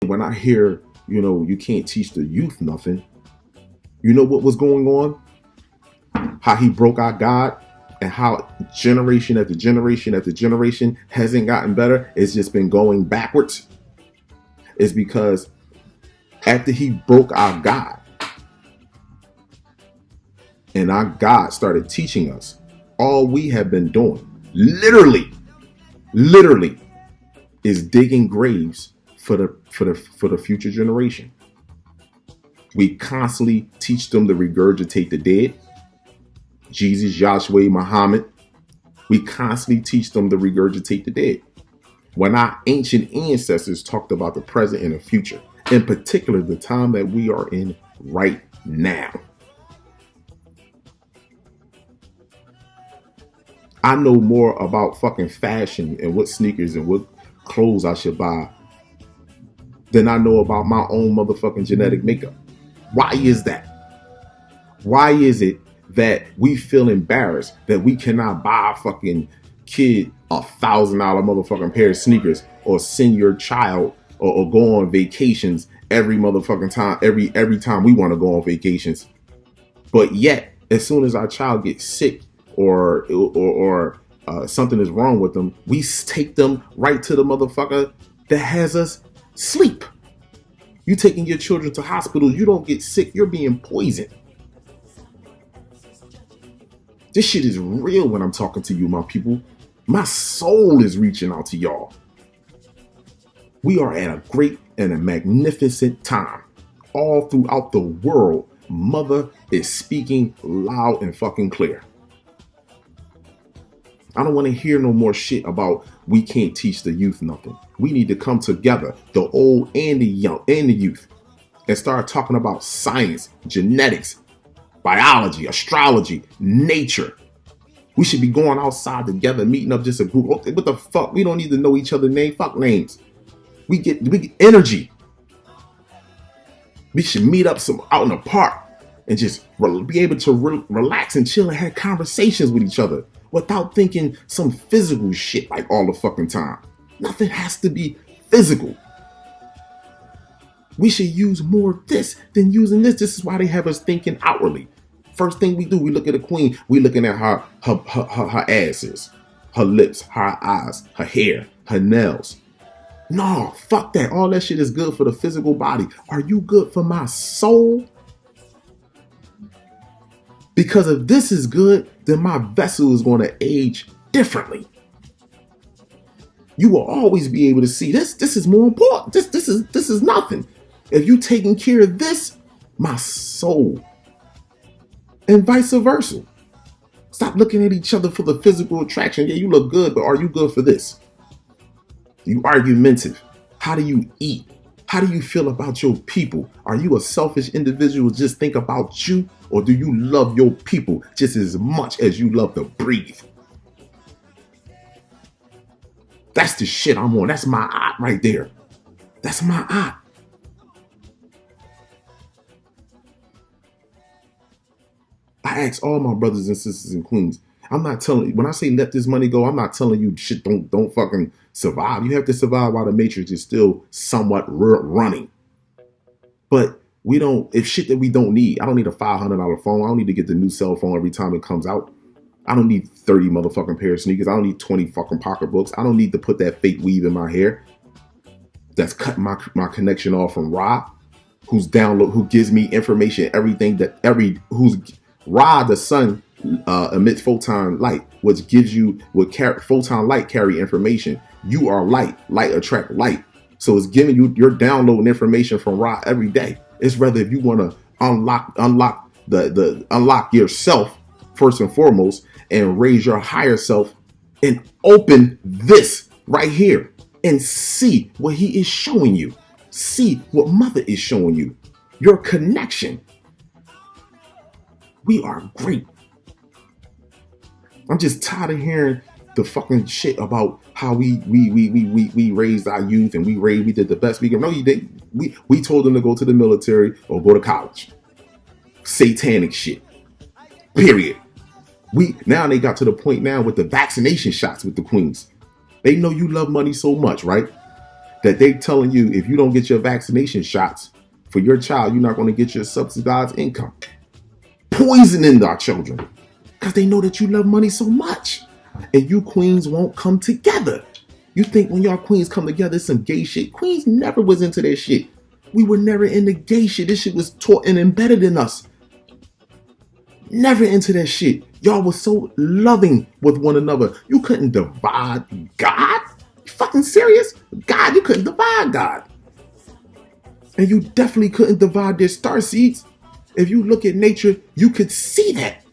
When I hear, you can't teach the youth nothing, you know what was going on? How he broke our God, and how generation after generation after generation hasn't gotten better. It's just been going backwards. It's because after he broke our God, and our God started teaching us, all we have been doing, literally, is digging graves for the future generation. We constantly teach them to regurgitate the dead. Jesus, Yahshua, Muhammad. We constantly teach them to regurgitate the dead. When our ancient ancestors talked about the present and the future, in particular, the time that we are in right now. I know more about fucking fashion and what sneakers and what clothes I should buy than I know about my own motherfucking genetic makeup. Why is that? Why is it that we feel embarrassed that we cannot buy a fucking kid $1,000 motherfucking pair of sneakers, or send your child or go on vacations every motherfucking time, every time we want to go on vacations? But yet, as soon as our child gets sick or something is wrong with them, we take them right to the motherfucker that has us sleep. You taking your children to hospitals, you don't get sick, you're being poisoned. This shit is real when I'm talking to you, my people. My soul is reaching out to y'all. We are at a great and a magnificent time. All throughout the world, Mother is speaking loud and fucking clear. I don't want to hear no more shit about we can't teach the youth nothing. We need to come together, the old and the young and the youth, and start talking about science, genetics, biology, astrology, nature. We should be going outside together, meeting up just a group. What the fuck? We don't need to know each other's name. Fuck names. We get energy. We should meet up out in the park and just be able to relax and chill and have conversations with each other without thinking some physical shit like all the fucking time. Nothing has to be physical. We should use more of this than using this. This is why they have us thinking outwardly. First thing we do, we look at a queen. We looking at her asses, her lips, her eyes, her hair, her nails. No, fuck that. All that shit is good for the physical body. Are you good for my soul? Because if this is good, then my vessel is going to age differently. You will always be able to see this. This is more important. This is nothing. If you taking care of this, my soul. And vice versa. Stop looking at each other for the physical attraction. Yeah, you look good, but are you good for this? You argumentative. How do you eat? How do you feel about your people? Are you a selfish individual, just think about you? Or do you love your people just as much as you love to breathe? That's the shit I'm on. That's my art right there. That's my art. I ask all my brothers and sisters and queens, I'm not telling you, when I say let this money go, I'm not telling you shit, don't fucking survive. You have to survive while the matrix is still somewhat running. But we don't, if shit that we don't need, I don't need a $500 phone. I don't need to get the new cell phone every time it comes out. I don't need 30 motherfucking pair of sneakers. I don't need 20 fucking pocketbooks. I don't need to put that fake weave in my hair that's cutting my connection off from Ra, who gives me information, who's Ra, the sun, emits photon light, which gives you photon light carry information. You are light attract light. So it's giving you, you're downloading information from Ra every day. It's rather if you want to unlock yourself first and foremost and raise your higher self and open this right here and see what he is showing you. See what Mother is showing you. Your connection. We are great. I'm just tired of hearing the fucking shit about how we raised our youth and we did the best we can. No, you didn't. We told them to go to the military or go to college. Satanic shit. Period. Now they got to the point now with the vaccination shots with the queens. They know you love money so much, right? that they telling you if you don't get your vaccination shots for your child, you're not going to get your subsidized income. Poisoning our children because they know that you love money so much. And you queens won't come together. You think when y'all queens come together, it's some gay shit. Queens never was into that shit. We were never into gay shit. This shit was taught and embedded in us. Never into that shit. Y'all was so loving with one another. You couldn't divide God. You fucking serious? God, you couldn't divide God. And you definitely couldn't divide their star seeds. If you look at nature, you could see that.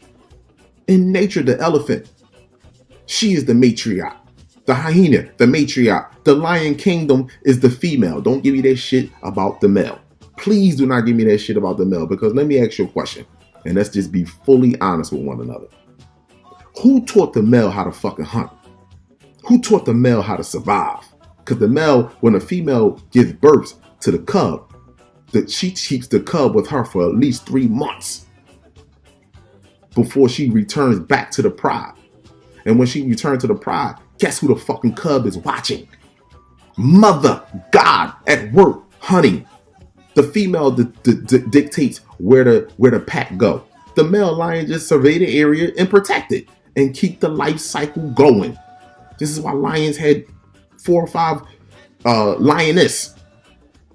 In nature, the elephant, she is the matriarch. The hyena, the matriarch. The lion kingdom is the female. Don't give me that shit about the male. Please do not give me that shit about the male, because let me ask you a question. And let's just be fully honest with one another. Who taught the male how to fucking hunt? Who taught the male how to survive? Because the male, when a female gives birth to the cub, that she keeps the cub with her for at least 3 months before she returns back to the pride. And when she returns to the pride, guess who the fucking cub is watching? Mother God at work hunting. The female dictates where the pack go. The male lion just survey the area and protect it and keep the life cycle going. This is why lions had 4 or 5 lioness.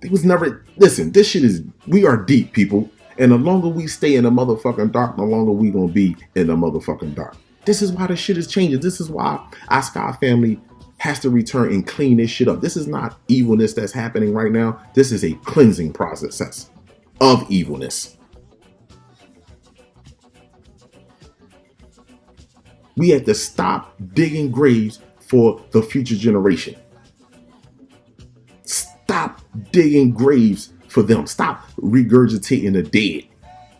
They was never, listen, this shit is, we are deep, people. And the longer we stay in the motherfucking dark, the longer we gonna be in the motherfucking dark. This is why the shit is changing. This is why our Sky family has to return and clean this shit up. This is not evilness that's happening right now. This is a cleansing process of evilness. We have to stop digging graves for the future generation. Stop digging graves for them. Stop regurgitating the dead.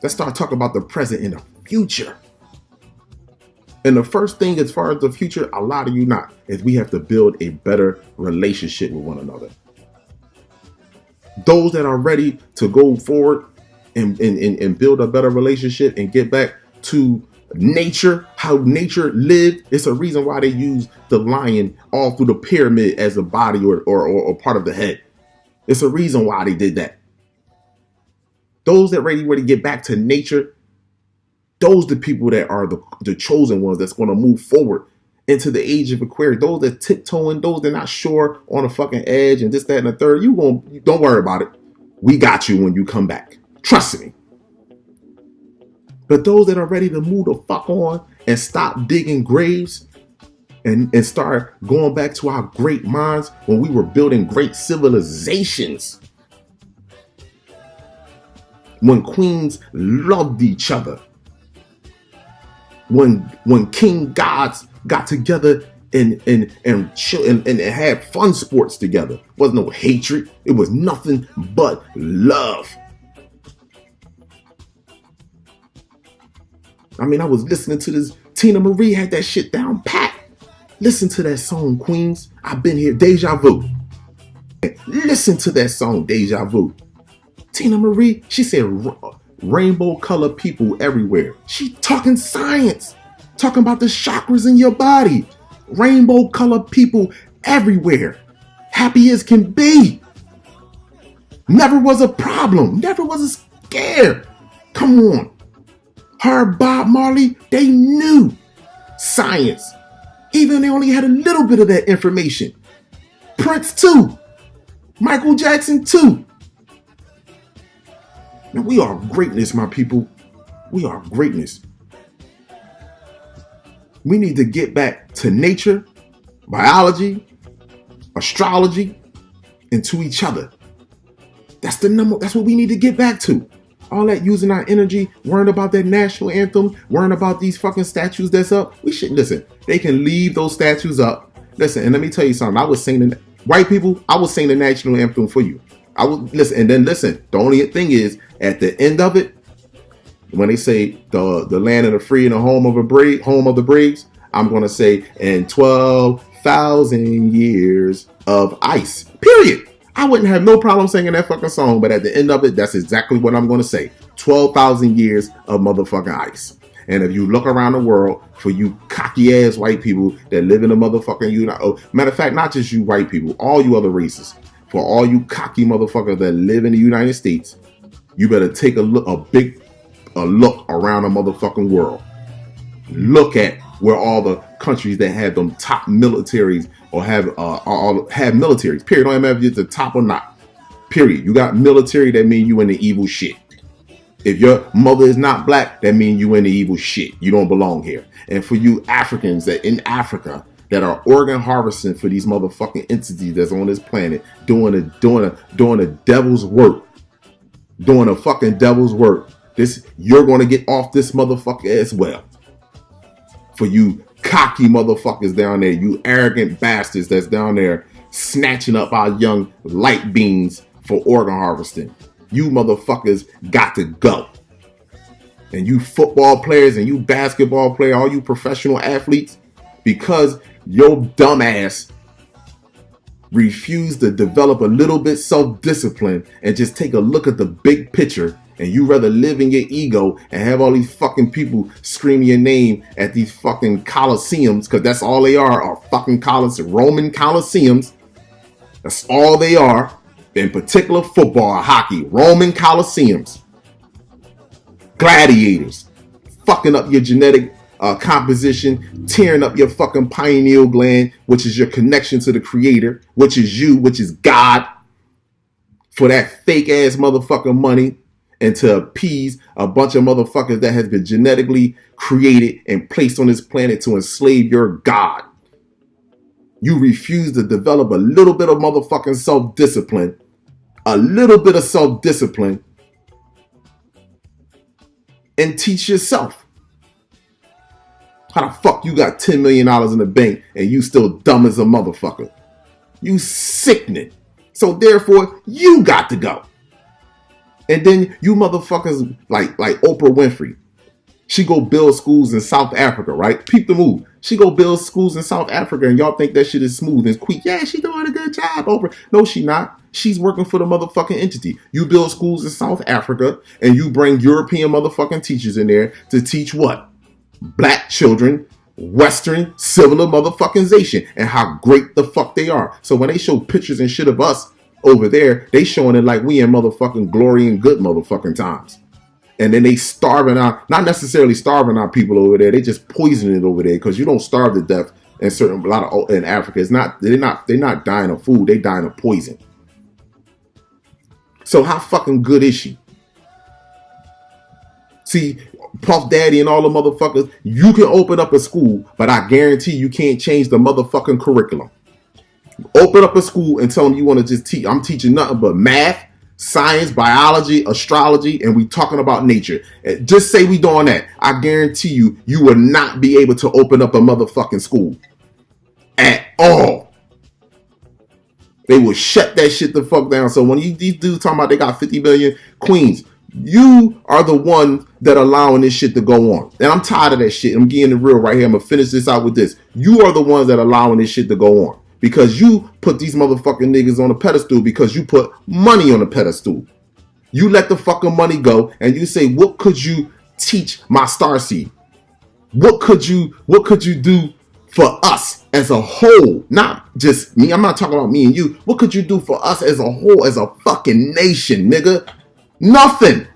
Let's start talking about the present and the future. And the first thing as far as the future, a lot of you not, is we have to build a better relationship with one another. Those that are ready to go forward and build a better relationship and get back to nature, how nature lived. It's a reason why they use the lion all through the pyramid as a body or part of the head. It's a reason why they did that. Those that ready to get back to nature, those are the people that are the chosen ones that's going to move forward into the age of Aquarius. Those that tiptoeing, those that not sure on the fucking edge and this, that, and the third, don't worry about it. We got you when you come back. Trust me. But those that are ready to move the fuck on and stop digging graves and start going back to our great minds when we were building great civilizations. When queens loved each other. When king gods got together and had fun sports together. It was no hatred. It was nothing but love. I mean, I was listening to this. Tina Marie had that shit down pat. Listen to that song, Queens. I've been here. Deja Vu. Listen to that song, Deja Vu. Tina Marie, she said rainbow color people everywhere. She talking science. Talking about the chakras in your body. Rainbow color people everywhere. Happy as can be. Never was a problem. Never was a scare. Come on. Her, Bob Marley, they knew science. Even they only had a little bit of that information. Prince too. Michael Jackson too. Now we are greatness, my people. We are greatness. We need to get back to nature, biology, astrology, and to each other. That's what we need to get back to. All that using our energy, worrying about that national anthem, worrying about these fucking statues that's up. We shouldn't listen. They can leave those statues up. Listen, and let me tell you something. I was singing, white people, I was singing the national anthem for you. I would listen, and then listen. The only thing is, at the end of it, when they say the land of the free and the home of the braves, I'm gonna say, and 12,000 years of ice. Period. I wouldn't have no problem singing that fucking song, but at the end of it, that's exactly what I'm going to say. 12,000 years of motherfucking ice. And if you look around the world, for you cocky ass white people that live in the motherfucking matter of fact, not just you white people, all you other races for all you cocky motherfuckers that live in the United States, you better take a look around the motherfucking world. Look at where all the countries that have them top militaries or have militaries, period, don't matter if it's the top or not, period. You got military, that means you in the evil shit. If your mother is not black, that means you in the evil shit. You don't belong here. And for you Africans that in Africa that are organ harvesting for these motherfucking entities that's on this planet, doing a devil's work, doing a fucking devil's work, you're gonna get off this motherfucker as well. For you cocky motherfuckers down there, you arrogant bastards that's down there snatching up our young light beings for organ harvesting. You motherfuckers got to go. And you football players and you basketball players, all you professional athletes, because your dumb ass refused to develop a little bit self-discipline and just take a look at the big picture, and you rather live in your ego and have all these fucking people screaming your name at these fucking coliseums, because that's all they are fucking Roman coliseums. That's all they are. In particular, football or hockey, Roman coliseums, gladiators, fucking up your genetic composition, tearing up your fucking pineal gland, which is your connection to the creator, which is you, which is God, for that fake ass motherfucking money, and to appease a bunch of motherfuckers that has been genetically created and placed on this planet to enslave your God. You refuse to develop a little bit of motherfucking self-discipline, and teach yourself. How the fuck you got $10 million in the bank and you still dumb as a motherfucker? You sickening. So therefore, you got to go. And then you motherfuckers like Oprah Winfrey. She go build schools in South Africa, right? Peep the move. She go build schools in South Africa and y'all think that shit is smooth and quick. Yeah, she doing a good job, Oprah. No, she not. She's working for the motherfucking entity. You build schools in South Africa and you bring European motherfucking teachers in there to teach what? Black children, Western civilization motherfuckingization, and how great the fuck they are. So when they show pictures and shit of us over there, they showing it like we in motherfucking glory and good motherfucking times. And then they starving out, not necessarily starving our people over there. They just poisoning it over there, because you don't starve to death in Africa. It's not, they're not dying of food. They dying of poison. So how fucking good is she? See, Puff Daddy and all the motherfuckers, you can open up a school, but I guarantee you can't change the motherfucking curriculum. Open up a school and tell them you want to just teach. I'm teaching nothing but math, science, biology, astrology, and we talking about nature. Just say we doing that. I guarantee you, you will not be able to open up a motherfucking school at all. They will shut that shit the fuck down. So when these dudes talking about they got 50 billion, Queens, you are the one that allowing this shit to go on. And I'm tired of that shit. I'm getting it real right here. I'm going to finish this out with this. You are the ones that allowing this shit to go on. Because you put these motherfucking niggas on a pedestal because you put money on a pedestal. You let the fucking money go and you say, what could you teach my starseed? What could you do for us as a whole? Not just me. I'm not talking about me and you. What could you do for us as a whole, as a fucking nation, nigga? Nothing.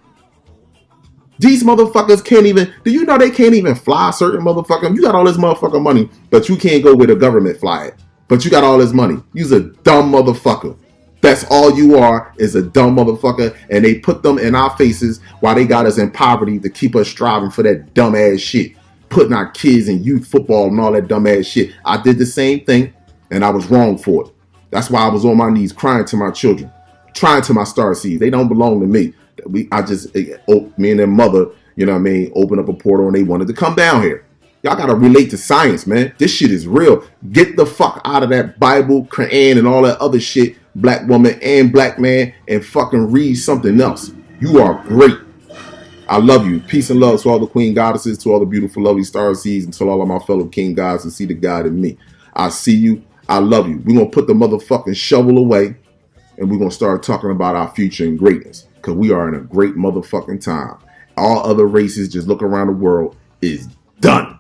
These motherfuckers can't even, do you know they can't even fly certain motherfuckers? You got all this motherfucking money, but you can't go where the government fly it. But you got all this money. You's a dumb motherfucker. That's all you are, is a dumb motherfucker. And they put them in our faces while they got us in poverty to keep us striving for that dumb ass shit. Putting our kids in youth football and all that dumb ass shit. I did the same thing and I was wrong for it. That's why I was on my knees crying to my children, trying to my starseeds. They don't belong to me. Me and their mother, you know what I mean, opened up a portal and they wanted to come down here. Y'all gotta relate to science, man. This shit is real. Get the fuck out of that Bible, Quran, and all that other shit, black woman and black man, and fucking read something else. You are great. I love you. Peace and love to all the queen goddesses, to all the beautiful, lovely starseeds, and to all of my fellow king gods and see the God in me. I see you. I love you. We're gonna put the motherfucking shovel away, and we're gonna start talking about our future and greatness, because we are in a great motherfucking time. All other races, just look around the world, is done.